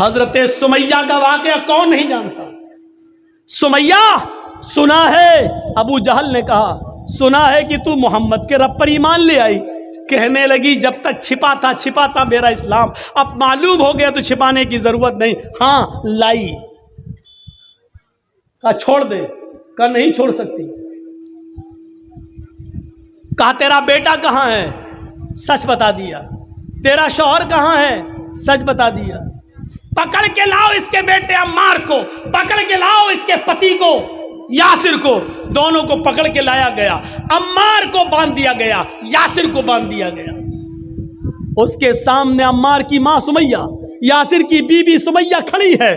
حضرت سمیہ کا واقعہ کون نہیں جانتا؟ سمیہ سنا ہے، ابو جہل نے کہا سنا ہے کہ تو محمد کے رب پر ایمان لے آئی. کہنے لگی جب تک چھپا تھا میرا اسلام، اب معلوم ہو گیا تو چھپانے کی ضرورت نہیں. ہاں لائی. کہا چھوڑ دے. کہا نہیں چھوڑ سکتی. کہا تیرا بیٹا کہاں ہے؟ سچ بتا دیا. تیرا شوہر کہاں ہے؟ سچ بتا دیا. پکڑ کے لاؤ اس کے بیٹے عمار کو، پکڑ کے لاؤ اس کے پتی کو یاسر کو. دونوں کو پکڑ کے لایا گیا. عمار کو باندھ دیا گیا، یاسر کو باندھ دیا گیا. اس کے سامنے عمار کی ماں سمیہ، یاسر کی بیوی سمیہ کھڑی ہے.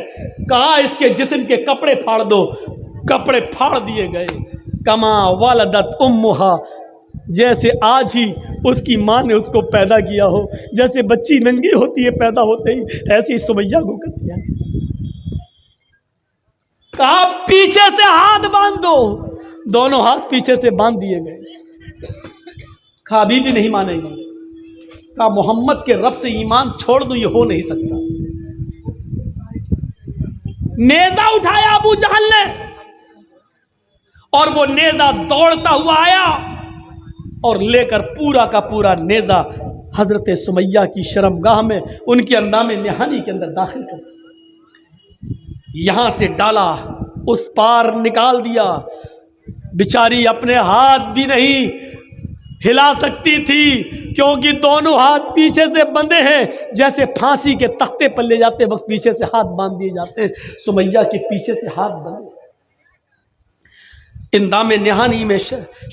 کہا اس کے جسم کے کپڑے پھاڑ دو. کپڑے پھاڑ دیے گئے. کما والدت امہا، جیسے آج ہی اس کی ماں نے اس کو پیدا کیا ہو. جیسے بچی ننگی ہوتی ہے پیدا ہوتے ہی، ایسی سمیہ کو کر دیا. کہا پیچھے سے ہاتھ باندھ دو. دونوں ہاتھ پیچھے سے باندھ دیے گئے. کہا ابھی بھی نہیں مانیں گے. کہا محمد کے رب سے ایمان چھوڑ دوں، یہ ہو نہیں سکتا. نیزہ اٹھایا ابو جہل نے، اور وہ نیزہ دوڑتا ہوا آیا اور لے کر پورا کا پورا نیزہ حضرت سمیہ کی شرمگاہ میں، ان کے اندام نہانی کے اندر داخل کر دیا. یہاں سے ڈالا، اس پار نکال دیا. بیچاری اپنے ہاتھ بھی نہیں ہلا سکتی تھی، کیونکہ دونوں ہاتھ پیچھے سے بندھے ہیں. جیسے پھانسی کے تختے پر لے جاتے وقت پیچھے سے ہاتھ باندھ دیے جاتے ہیں، سمیہ کے پیچھے سے ہاتھ بندھے. اندام نہانی میں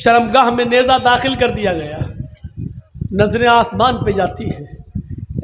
شرمگاہ میں نیزہ داخل کر دیا گیا. نظریں آسمان پہ جاتی ہیں.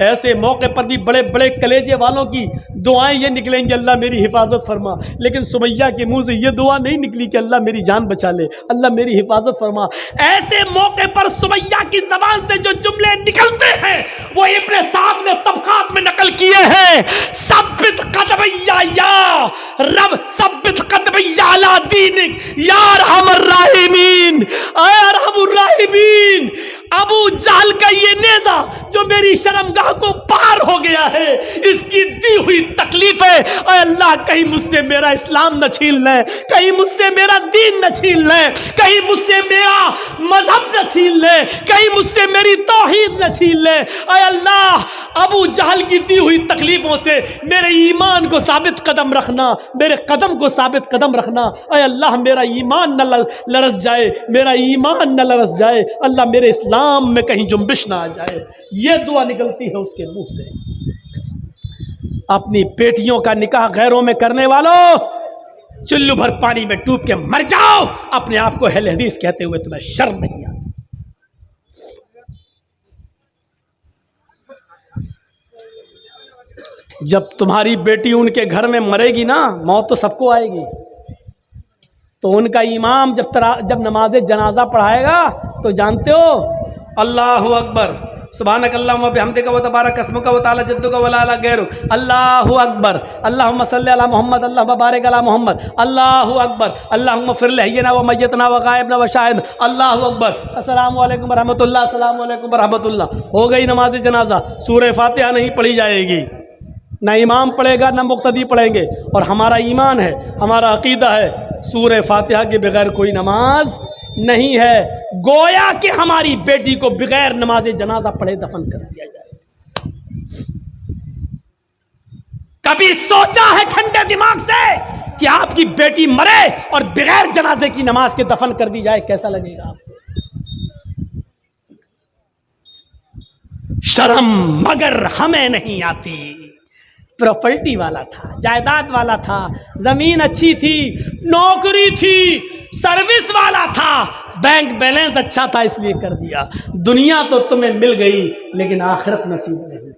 ایسے موقع پر بھی بڑے بڑے کلیجے والوں کی دعائیں یہ نکلیں گی اللہ میری حفاظت فرما. لیکن سمیہ کے منہ سے یہ دعا نہیں نکلی کہ اللہ میری جان بچا لے، اللہ میری حفاظت فرما. ایسے موقع پر سمیہ کی زبان سے جو جملے نکلتے ہیں وہ ابن صاحب نے طبقات میں نقل کیے ہیں. ثبت قدمی یا رب، ثبت قدمی علی دینک یا ارحم الراحمین، اے ارحم الراحمین. ابو جہل کا یہ نیزہ جو میری شرمگاہ کو پار ہو گیا ہے، اس کی دی ہوئی تکلیف ہے. اے اللہ کہیں مجھ سے میرا اسلام نہ چھین لیں، کہیں مجھ سے میرا دین نہ چھین لیں، کہیں مجھ سے میرا مذہب نہ چھین لیں، کہیں مجھ سے میری توحید نہ چھین لیں. اے اللہ ابو جہل کی دی ہوئی تکلیفوں سے میرے ایمان کو ثابت قدم رکھنا، میرے قدم کو ثابت قدم رکھنا. اے اللہ میرا ایمان نہ لرز جائے، میرا ایمان نہ لرز جائے. اللہ میرے اسلام میں کہیں جنبش نہ آ جائے. یہ دعا نکلتی ہے اس کے منہ سے. اپنی بیٹیوں کا نکاح غیروں میں کرنے والوں، چلو بھر پانی میں ڈوب کے مر جاؤ. اپنے آپ کو اہل حدیث کہتے ہوئے تمہیں شرم نہیں آتی؟ جب تمہاری بیٹی ان کے گھر میں مرے گی نا، موت تو سب کو آئے گی، تو ان کا امام جب نماز جنازہ پڑھائے گا تو جانتے ہو، اللہ اکبر سبحانک اللہم و بحمدک و تبارک اسمک و تعالی جدک و لا الہ غیرک، اللہ اکبر، اللہم صلی علی محمد، اللہم بارک علی محمد، اللہ اکبر، اللہم اغفر لحینا و میتنا و غائبنا و شاہدنا، اللہ اکبر، السلام علیکم ورحمۃ اللہ، السلام علیکم ورحمۃ اللہ. ہو گئی نماز جنازہ. سورہ فاتحہ نہیں پڑھی جائے گی، نہ امام پڑھے گا نہ مقتدی پڑھیں گے. اور ہمارا ایمان ہے، ہمارا عقیدہ ہے، سورہ فاتحہ کے بغیر کوئی نماز نہیں ہے. گویا کہ ہماری بیٹی کو بغیر نماز جنازہ پڑھے دفن کر دیا جائے. کبھی سوچا ہے ٹھنڈے دماغ سے کہ آپ کی بیٹی مرے اور بغیر جنازے کی نماز کے دفن کر دی جائے؟ کیسا لگے گا آپ کو؟ شرم مگر ہمیں نہیں آتی. پراپرٹی والا تھا، جائیداد والا تھا، زمین اچھی تھی، نوکری تھی، سروس والا تھا، بینک بیلنس اچھا تھا، اس لیے کر دیا. دنیا تو تمہیں مل گئی لیکن آخرت نصیب نہیں،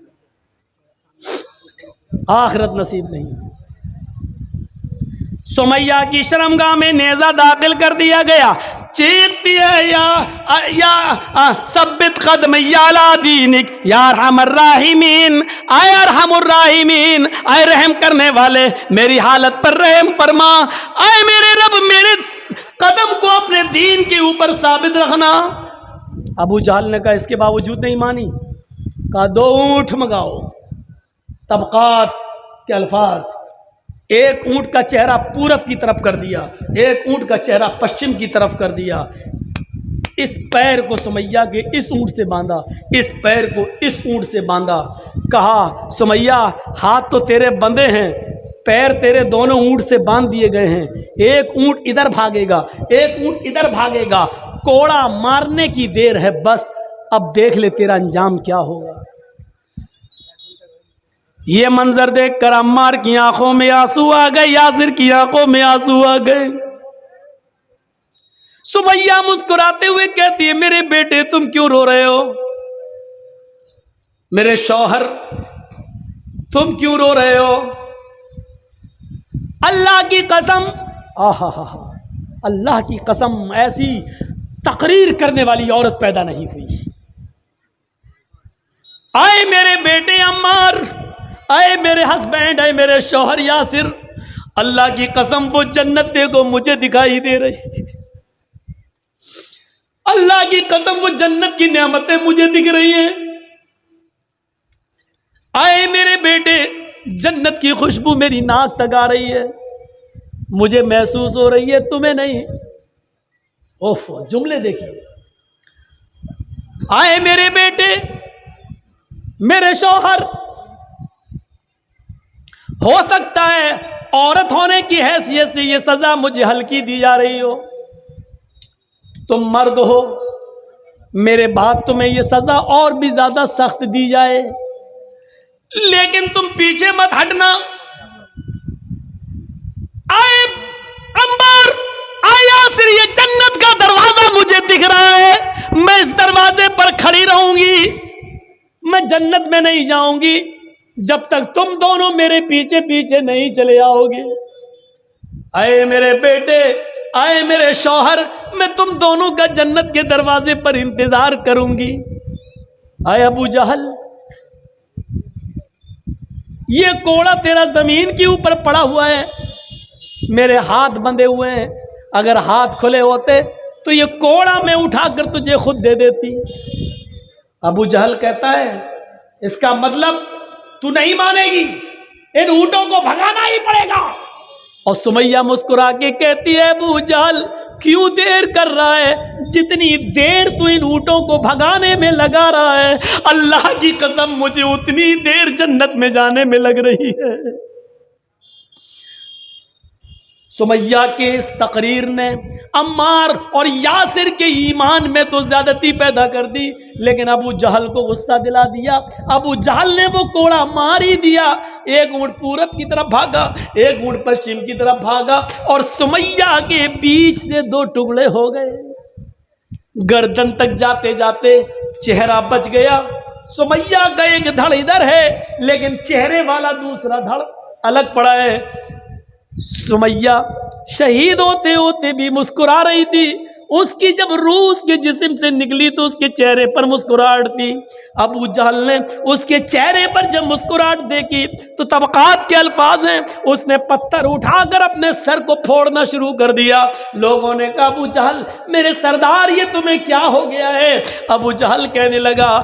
آخرت نصیب نہیں. سمیہ کی شرمگاہ میں نیزہ داخل کر دیا گیا. چیختی ہے یا ثبت قدمی علی دینک یا ارحم الراحمین، اے ارحم الراحمین، اے رحم کرنے والے میری حالت پر رحم فرما. اے میرے رب میرے قدم کو اپنے دین کے اوپر ثابت رکھنا. ابو جہل نے کہا، اس کے باوجود نہیں مانی. کہا 2 اونٹ منگاؤ. طبقات کے الفاظ، ایک اونٹ کا چہرہ پورب کی طرف کر دیا، ایک اونٹ کا چہرہ پشچم کی طرف کر دیا، اس پیر کو سمیہ کے اس اونٹ سے باندھا، اس پیر کو اس اونٹ سے باندھا، کہا سمیہ ہاتھ تو تیرے بندے ہیں، پیر تیرے دونوں اونٹ سے باندھ دیے گئے ہیں، ایک اونٹ ادھر بھاگے گا، ایک اونٹ ادھر بھاگے گا، کوڑا مارنے کی دیر ہے، بس اب دیکھ لے تیرا انجام کیا ہوگا۔ یہ منظر دیکھ کر عمار کی آنکھوں میں آنسو آ گئے، یاسر کی آنکھوں میں آنسو آ گئے۔ سمیہ مسکراتے ہوئے کہتی ہے میرے بیٹے تم کیوں رو رہے ہو؟ میرے شوہر تم کیوں رو رہے ہو؟ اللہ کی قسم، اللہ کی قسم ایسی تقریر کرنے والی عورت پیدا نہیں ہوئی۔ آئے میرے بیٹے عمار، آئے میرے ہسبینڈ، آئے میرے شوہر یاسر، اللہ کی قسم وہ جنت دیکھو مجھے دکھائی دے رہی، اللہ کی قسم وہ جنت کی نعمتیں مجھے دکھ رہی ہیں۔ آئے میرے بیٹے جنت کی خوشبو میری ناک تک آ رہی ہے، مجھے محسوس ہو رہی ہے تمہیں نہیں۔ اوف، جملے دیکھیے، آئے میرے بیٹے میرے شوہر، ہو سکتا ہے عورت ہونے کی حیثیت سے یہ سزا مجھے ہلکی دی جا رہی ہو، تم مرد ہو، میرے بعد تمہیں یہ سزا اور بھی زیادہ سخت دی جائے، لیکن تم پیچھے مت ہٹنا۔ آئے عمار، آئے یاسر، یہ جنت کا دروازہ مجھے دکھ رہا ہے، میں اس دروازے پر کھڑی رہوں گی، میں جنت میں نہیں جاؤں گی جب تک تم دونوں میرے پیچھے پیچھے نہیں چلے آؤ گے۔ آئے میرے بیٹے، آئے میرے شوہر، میں تم دونوں کا جنت کے دروازے پر انتظار کروں گی۔ آئے ابو جہل، یہ کوڑا تیرا زمین کے اوپر پڑا ہوا ہے، میرے ہاتھ بندھے ہوئے ہیں، اگر ہاتھ کھلے ہوتے تو یہ کوڑا میں اٹھا کر تجھے خود دے دیتی۔ ابو جہل کہتا ہے اس کا مطلب تو نہیں مانے گی، ان اونٹوں کو بھگانا ہی پڑے گا۔ اور سمیہ مسکرا کے کہتی ہے ابو جہل کیوں دیر کر رہا ہے، جتنی دیر تو ان اونٹوں کو بھگانے میں لگا رہا ہے، اللہ کی قسم مجھے اتنی دیر جنت میں جانے میں لگ رہی ہے۔ سمیہ کے اس تقریر نے عمار اور یاسر کے ایمان میں تو زیادتی پیدا کر دی، لیکن ابو جہل کو غصہ دلا دیا۔ ابو جہل نے وہ کوڑا مار ہی دیا، ایک اونٹ پورب کی طرف بھاگا، ایک اونٹ پشچم کی طرف بھاگا، اور سمیہ کے بیچ سے دو ٹکڑے ہو گئے۔ گردن تک جاتے جاتے چہرہ بچ گیا، سمیہ کا ایک دھڑ ادھر ہے لیکن چہرے والا دوسرا دھڑ الگ پڑا ہے۔ سمیہ شہید ہوتے ہوتے بھی مسکرا رہی تھی، اس کی جب روح اس کے جسم سے نکلی تو اس کے چہرے پر مسکراہٹ تھی۔ ابو جہل نے اس کے چہرے پر جب مسکراہٹ دیکھی تو طبقات کے الفاظ ہیں، اس نے پتھر اٹھا کر اپنے سر کو پھوڑنا شروع کر دیا۔ لوگوں نے کہا ابو جہل میرے سردار یہ تمہیں کیا ہو گیا ہے؟ ابو جہل کہنے لگا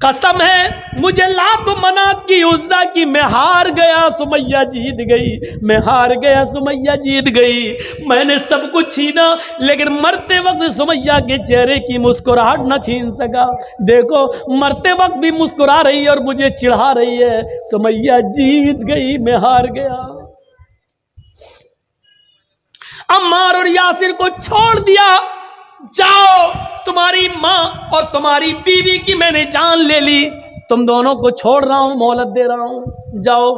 قسم ہے مجھے لات و منات کی عزا کی، میں ہار گیا، سمیہ جیت گئی، میں ہار گیا، سمیہ جیت گئی، میں نے سب کچھ چھینا لیکن مرتے وقت سمیہ کے چہرے کی مسکراہٹ نہ چھین سکا۔ دیکھو مرتے وقت بھی مسکرا رہی ہے اور مجھے چڑھا رہی ہے، سمیہ جیت گئی، میں ہار گیا۔ عمار اور یاسر کو چھوڑ دیا، جاؤ تمہاری ماں اور تمہاری بیوی کی میں نے جان لے لی، تم دونوں کو چھوڑ رہا ہوں، مہلت دے رہا ہوں، جاؤ۔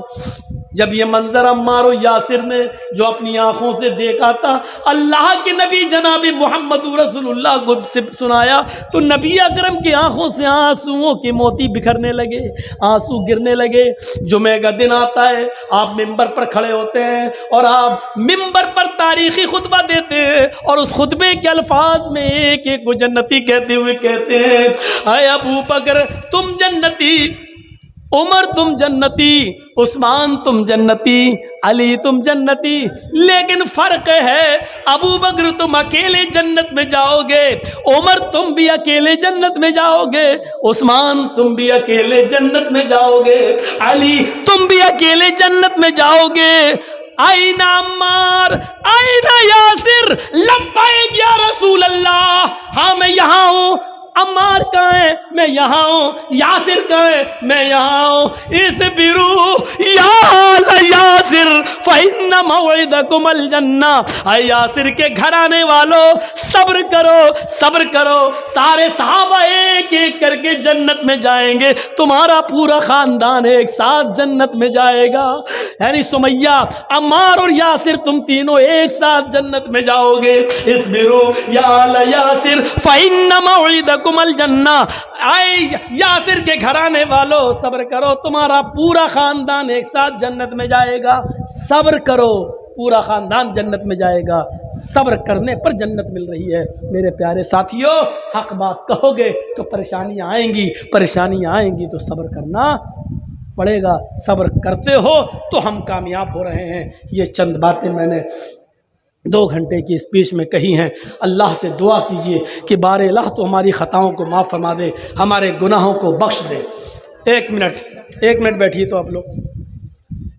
جب یہ منظر عمار و یاسر نے جو اپنی آنکھوں سے دیکھا تھا اللہ کے نبی جناب محمد رسول اللہ کو سنایا تو نبی اکرم کی آنکھوں سے آنسوؤں کے موتی بکھرنے لگے، آنسو گرنے لگے۔ جمعہ کا دن آتا ہے، آپ ممبر پر کھڑے ہوتے ہیں اور آپ ممبر پر تاریخی خطبہ دیتے ہیں، اور اس خطبے کے الفاظ میں ایک ایک کو جنتی کہتے ہوئے کہتے ہیں اے ابو بکر تم جنتی، عمر تم جنتی، عثمان تم جنتی، علی تم جنتی، لیکن فرق ہے ابو بکر تم اکیلے جنت میں جاؤ گے، عمر تم بھی اکیلے جنت میں جاؤ گے، عثمان تم بھی اکیلے جنت میں جاؤ گے، علی تم بھی اکیلے جنت میں جاؤ گے۔ آئین عمار، آئین یاسر، لبیک یا رسول اللہ، ہاں میں یہاں ہوں۔ عمار کہاں ہے؟ میں یہاں ہوں۔ یاسر کہاں ہے؟ میں یہاں ہوں۔ اصبروا یا آل یاسر فإن موعدکم الجنہ، اے یاسر کے گھرانے والوں صبر کرو، صبر کرو، سارے صحابہ ایک ایک کر کے جنت میں جائیں گے، تمہارا پورا خاندان ایک ساتھ جنت میں جائے گا۔ یعنی سمیہ، عمار اور یاسر تم تینوں ایک ساتھ جنت میں جاؤ گے۔ اصبروا یا آل یاسر فإن موعدکم الجنہ، اے یاسر کے گھرانے والوں صبر کرو، تمہارا پورا خاندان ایک ساتھ جنت میں جائے گا۔ صبر کرو، پورا خاندان جنت میں جائے گا۔ صبر کرنے پر جنت مل رہی ہے۔ میرے پیارے ساتھیوں، حق بات کہو گے تو پریشانیاں آئیں گی، پریشانیاں آئیں گی تو صبر کرنا پڑے گا۔ صبر کرتے ہو تو ہم کامیاب ہو رہے ہیں۔ یہ چند باتیں میں نے 2 گھنٹے کی اسپیچ میں کہی ہیں۔ اللہ سے دعا کیجئے کہ بار الہ تو ہماری خطاؤں کو معاف فرما دے، ہمارے گناہوں کو بخش دے۔ ایک منٹ بیٹھیے تو آپ لوگ۔